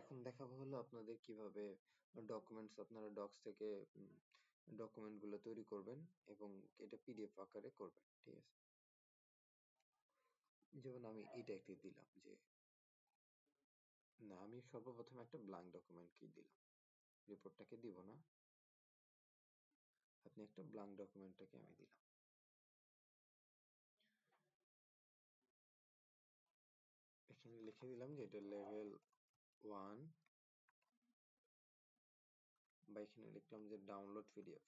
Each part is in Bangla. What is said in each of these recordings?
এখন দেখাবো হলো আপনাদের কিভাবে ডকুমেন্টস আপনারা ডক্স থেকে ডকুমেন্ট গুলো তৈরি করবেন এবং এটা পিডিএফ আকারে করবেন, ঠিক আছে? যেমন আমি এটা একটি দিলাম যে না, আমি সর্বপ্রথম একটা ব্ল্যাঙ্ক ডকুমেন্ট কি দিলাম, রিপোর্টটাকে দিব না, আপনি একটা ব্ল্যাঙ্ক ডকুমেন্টটাকে আমি দিলাম। এখানে লিখে দিলাম যে এটা লেভেল 1 বা এখানে লিখলাম যে ডাউনলোড পিডিএফ।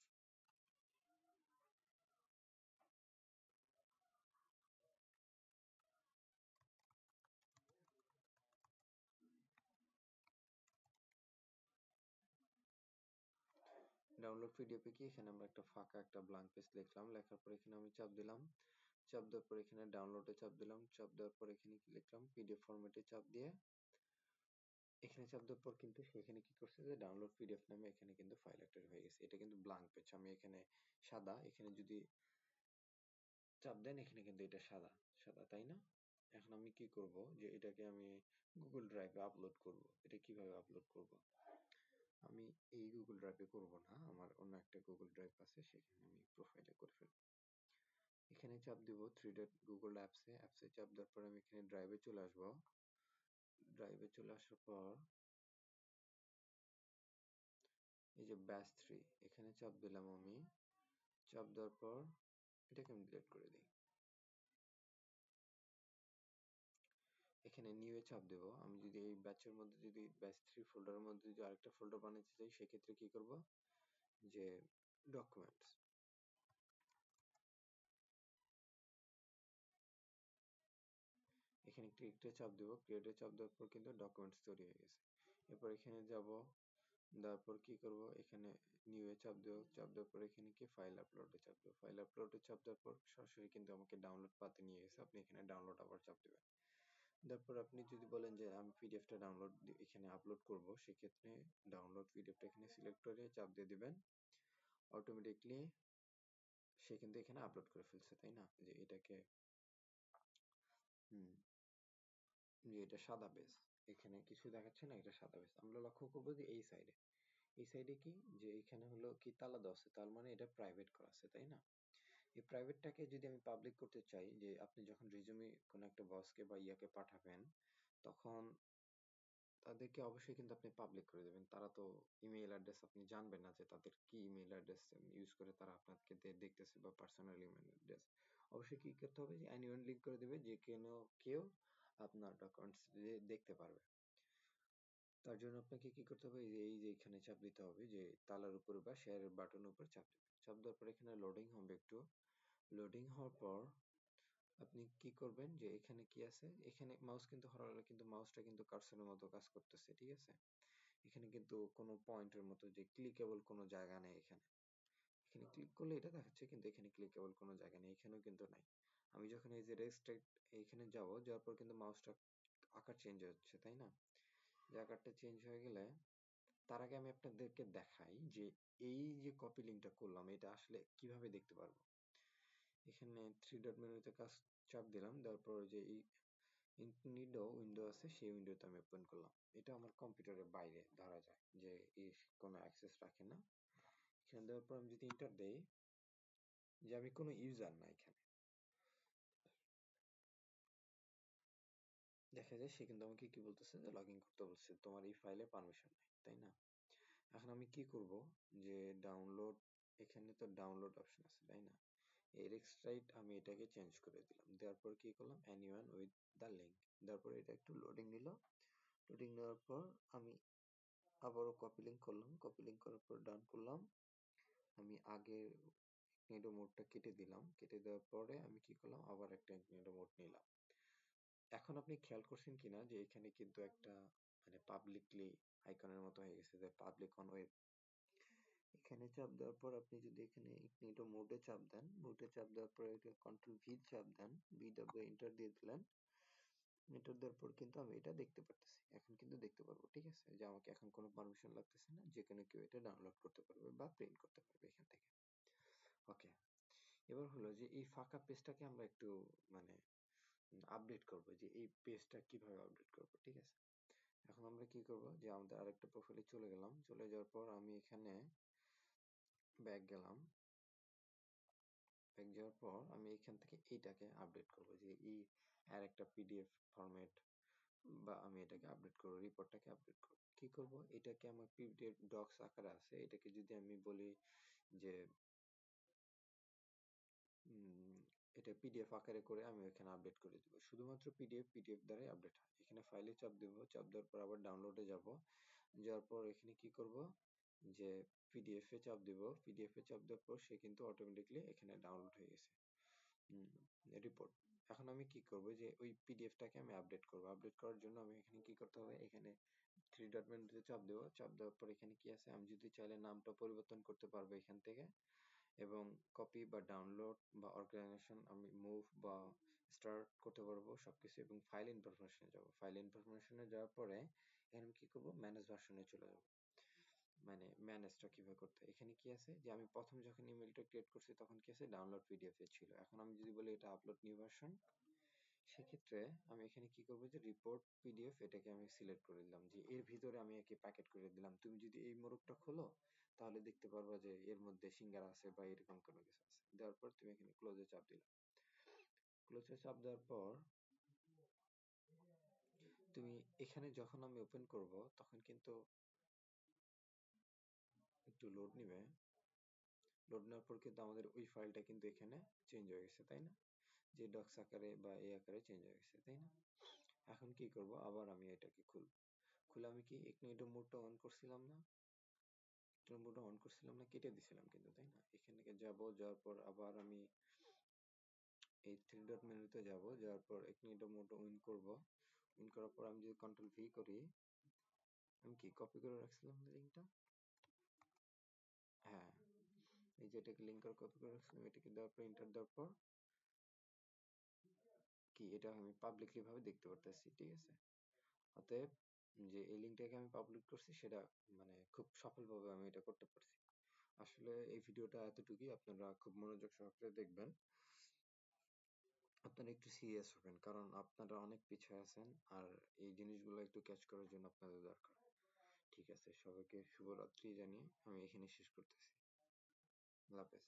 ডাউনলোড পিডিএফ এ কি এখানে আমরা একটা ফাঁকা একটা ব্ল্যাঙ্ক পেজ লিখলাম, লেখার পর এখানে আমি চাপ দিলাম, চাপ দেওয়ার পর এখানে ডাউনলোডে চাপ দিলাম, চাপ দেওয়ার পর এখানে কি লিখলাম পিডিএফ ফরম্যাটে চাপ দিয়ে এখানে চাপ দেওয়ার পর কিন্তু সেখানে কি করছে যে ডাউনলোড পিডিএফ নামে এখানে কিন্তু ফাইল একটা হয়ে গেছে। এটা কিন্তু ব্ল্যাঙ্ক পেজ, আমি এখানে সাদা, এখানে যদি চাপ দেন এখানে কিন্তু এটা সাদা সাদা, তাই না? এখন আমি কি করব যে এটাকে আমি গুগল ড্রাইভে আপলোড করব। এটা কিভাবে আপলোড করব? আমি এই গুগল ড্রাইভে করব না, আমার অন্য একটা গুগল ড্রাইভ আছে, সেখানে আমি প্রোফাইলে করে ফেলব। এখানে চাপ দিব থ্রি ডট গুগল অ্যাপসে, অ্যাপসে চাপ দেওয়ার পর আমি এখানে ড্রাইভে চলে আসব। ড্রাইভে চলে আসার পর এই যে ব্যাচ 3 এখানে চাপ দিলাম আমি, চাপ দেওয়ার পর এটাকে আমি ডিলিট করে দিই। এখানে নিউ এ চাপ দেব। আমি যদি এই ব্যাচের মধ্যে যদি ব্যাচ 3 ফোল্ডারের মধ্যে যদি আরেকটা ফোল্ডার বানাতে চাই সেক্ষেত্রে কি করব যে ডকুমেন্টস, এখানে ক্রিয়েটে চাপ দেব, ক্রিয়েটে চাপ দেওয়ার পর কিন্তু ডকুমেন্টস তৈরি হয়ে গেছে। এরপর এখানে যাব, দেওয়ার পর কি করব এখানে নিউ এ চাপ দেব, চাপ দেওয়ার পর এখানে কি ফাইল আপলোডে চাপ দেব, ফাইল আপলোডে চাপ দেওয়ার পর সরাসরি কিন্তু আমাকে ডাউনলোড পাতে নিয়ে গেছে। আপনি এখানে ডাউনলোড আবার চাপ দিবেন। তারপর আপনি যদি বলেন যে আমি পিডিএফটা ডাউনলোড এখানে আপলোড করব, সেক্ষেত্রে ডাউনলোড পিডিএফটা এখানে সিলেক্ট করে চাপ দিয়ে দিবেন, অটোমেটিকলি সে কিন্তু এখানে আপলোড করে ফেলছে, তাই না? যে এটাকে হুম যে এটা সাদা পেজ, এখানে কিছু দেখাচ্ছে না, এটা সাদা পেজ। আমরা লক্ষ্য করবো যে এই সাইডে, এই সাইডে কি যে এখানে হলো কি তালা দেওয়া আছে, তার মানে এটা প্রাইভেট করা আছে, তাই না? এই প্রাইভেটটাকে যদি আমি পাবলিক করতে চাই, যে আপনি যখন রিজুমে কোন একটা বসকে বা ইয়াকে পাঠাবেন, তখন তাদেরকে অবশ্যই কিন্তু আপনি পাবলিক করে দেবেন। তারা তো ইমেইল অ্যাড্রেস আপনি জানবেন না যে তাদের কি ইমেইল অ্যাড্রেস ইউজ করে তারা আপনাকে দেখতেছে বা পার্সোনাল ইমেইল অ্যাড্রেস। অবশ্যই কি করতে হবে যে অ্যানিওয়ান লিঙ্ক করে দেবে, যে কেউ আপনার ডকুমেন্টস দেখতে পারবে। তার জন্য আপনাকে কি করতে হবে, এই যে এখানে চাপ দিতে হবে যে তালার উপরে বা শেয়ার বাটনের উপর চাপ দিবেন। চাপ দেওয়ার পর এখানে লোডিং হবে একটু, লোডিং হওয়ার পর আপনি কি করবেন যে এখানে কি আছে, এখানে মাউস কিন্তু হরালে কিন্তু মাউসটা কিন্তু কার্সরের মতো কাজ করতেছে, ঠিক আছে? এখানে কিন্তু কোনো পয়েন্টের মতো যে ক্লিকেবল কোনো জায়গা নেই এখানে। এখানে ক্লিক করলে এটা দেখাচ্ছে কিন্তু এখানে ক্লিকেবল কোনো জায়গা নেই, এখানেও কিন্তু নাই। আমি যখন এই যে রেস্ট্রিক্ট এইখানে যাব, যাওয়ার পর কিন্তু মাউসটা আকার চেঞ্জ হচ্ছে, তাই না? যে আকারটা চেঞ্জ হয়ে গেলে তার আগে আমি আপনাদেরকে দেখাই যে এই যে কপি লিঙ্কটা করলাম এটা আসলে কিভাবে দেখতে পারবো। এখানে থ্রি ডট মেনুতে কাজ চাপ দিলাম, দেওয়ার পর যে এই ইনকগনিটো উইন্ডো আছে সেই উইন্ডোতে আমি ওপেন করলাম। এটা আমার কম্পিউটারের বাইরে ধরা যায় যে এই কোনো অ্যাক্সেস রাখে না। এখানে দেওয়ার পর আমি যদি এন্টার দেই, যে আমি কোনো ইউজার না এখানে, দেখা যায় সে কিন্তু আমাকে কি বলতেছে যে লগ ইন করতে বলছে, তোমার এই ফাইলে পারমিশন নাই, তাই না? এখন আমি কি করব যে ডাউনলোড, এখানে তো ডাউনলোড অপশন আছে, তাই না? এর এক্সট্রাইট আমি এটাকে চেঞ্জ করে দিলাম, দেওয়ার পর কি করলাম এনিওয়ান উইথ দ্য লিঙ্ক, দেওয়ার পর এটা একটু লোডিং নিল, লোডিং নেওয়ার পর আমি আবারও কপি লিঙ্ক করলাম, কপি লিঙ্ক করার পর ডান করলাম। আমি আগের ইগনিটো মোডটা কেটে দিলাম, কেটে দেওয়ার পরে আমি কি করলাম আবার একটা ইগনিটো মোড নিলাম। এখন আপনি খেয়াল করছেন কিনা যে এখানে কিন্তু একটা মানে পাবলিকলি আইকনের মতো হয়ে গেছে যে পাবলিক অন ওয়েব। এখানে চাপ দেওয়ার পর আপনি যদি এখানে ইগনিটো মোডে চাপ দেন, মোডে চাপ দেওয়ার পরে কন্ট্রোল ভি চাপ দেন, ভিডব্লিউ এন্টার দিয়ে দিলেন, এন্টার দেওয়ার পর কিন্তু আমি এটা দেখতে পারতেছি, এখন কিন্তু দেখতে পারবো, ঠিক আছে? যে আমাকে এখন কোনো পারমিশন লাগতেছে না, যে কোনো কেউ এটা ডাউনলোড করতে পারবে বা প্রিন্ট করতে পারবে এখান থেকে। ওকে, এবার হলো যে এই ফাঁকা পেজটাকে আমরা একটু মানে আপডেট করব, যে এই পেজটা কিভাবে আপডেট করব, ঠিক আছে? এখন আমরা আমরা কি করব যে আমাদের আরেকটা প্রোফাইলে চলে গেলাম, চলে যাওয়ার পর আমি এখানে ব্যাক গেলাম, ব্যাক যাওয়ার পর আমি এখান থেকে এইটাকে আপডেট করব যে আর একটা পিডিএফ ফরম্যাট, বা আমি এটাকে আপডেট করব, রিপোর্টটাকে আপডেট করব। কি করব, এটাকে আমার পিডিএফ ডক্স আকারে আছে, এটাকে যদি আমি বলি যে এটা পিডিএফ আকারে করে আমি এখানে আপডেট করে দিব। শুধুমাত্র পিডিএফ দ্বারাই আপডেট হয়। এখানে ফাইলে চাপ দেব, চাপ দেওয়ার পর আবার ডাউনলোডে যাব, যাওয়ার পর এখানে কি করব যে পিডিএফ এ চাপ দেব, পিডিএফ এ চাপ দেওয়ার পর সে কিন্তু অটোমেটিকলি এখানে ডাউনলোড হয়ে গেছে রিপোর্ট। এখন আমি কি করব যে ওই পিডিএফটাকে আমি আপডেট করব। আপডেট করার জন্য আমি এখানে কি করতে হবে, এখানে থ্রি ডট মেনুতে চাপ দেব, চাপ দেওয়ার পর এখানে কি আছে, আমি যদি চাইলে নামটা পরিবর্তন করতে পারবো এখান থেকে, এবং কপি বা ডাউনলোড বা অর্গানাইজেশন আমি মুভ বা স্টার্ট করতে পারবো সবকিছু, এবং ফাইল ইনফরমেশনে যাব। ফাইল ইনফরমেশনে যাওয়ার পরে এখানে আমি কি করব, ম্যানেজ ভার্সনে চলে যাব। মানে ম্যানেজটা কিভাবে করতে হয়, এখানে কি আছে যে আমি প্রথম যখন ইমেলটা ক্রিয়েট করছি তখন কি আছে, ডাউনলোড পিডিএফ এ ছিল। এখন আমি যদি বলি এটা আপলোড নিউ ভার্সন, সেক্ষেত্রে আমি এখানে কি করবো যে রিপোর্ট পিডিএফ এটাকে আমি সিলেক্ট করে দিলাম, যে এর ভিতরে আমি একে প্যাকেট করে দিলাম। তুমি যদি এই মোড়কটা খোলো তাহলে দেখতে পারবা যে এর মধ্যে সিঙ্গারা আছে বা এরকম কোনো কিছু আছে। দেওয়ার পর তুমি এখানে ক্লোজে চাপ দিলা, ক্লোজে চাপ দেওয়ার পর তুমি এখানে যখন আমি ওপেন করব তখন কিন্তু একটু লোড নিবে, লোড নেওয়ার পর কিন্তু আমাদের ওই ফাইলটা কিন্তু এখানে চেঞ্জ হয়ে গেছে, তাই না? যে ডক্স আকারে বা এই আকারে চেঞ্জ হয়ে গেছে, তাই না? এখন কি করব, আবার আমি এটাকে খুলবো, খুলে আমি কি ইগনিটর মোডটা অন করছিলাম না, ইগনিটর মোডটা অন করছিলাম না, কেটে দিছিলাম কিন্তু, তাই না? এখানে যাব, যাওয়ার পর আবার আমি এই থ্রি ডট মেনুতে যাব, যাওয়ার পর ইগনিটর মোডটা অন করব, অন করার পর আমি যদি কন্ট্রোল ভি করি, আমি কি কপি করে রাখছিলাম না লিঙ্কটা, হ্যাঁ, এই যে এটাকে লিঙ্ক করে কপি করে রাখছিলাম, এটাকে দেওয়ার পর এন্টার দেওয়ার পর কি এটা আমি পাবলিকলি ভাবে দেখতে পারতেছি, ঠিক আছে? অতএব যে এই লিঙ্কটাকে আমি পাবলিক করছি সেটা মানে খুব সফলভাবে আমি এটা করতে পারছি। আসলে এই ভিডিওটা এতটুকুই, আপনারা খুব মনোযোগ সহকারে দেখবেন। আপনারা একটু সিরিয়াস হবেন, কারণ আপনারা অনেক পিছিয়ে আছেন, আর এই জিনিসগুলো একটু ক্যাচ করার জন্য আপনাদের দরকার। ঠিক আছে, সবাইকে শুভরাত্রি জানিয়ে আমি এখানে শেষ করতেছি। আল্লাহ হাফেজ।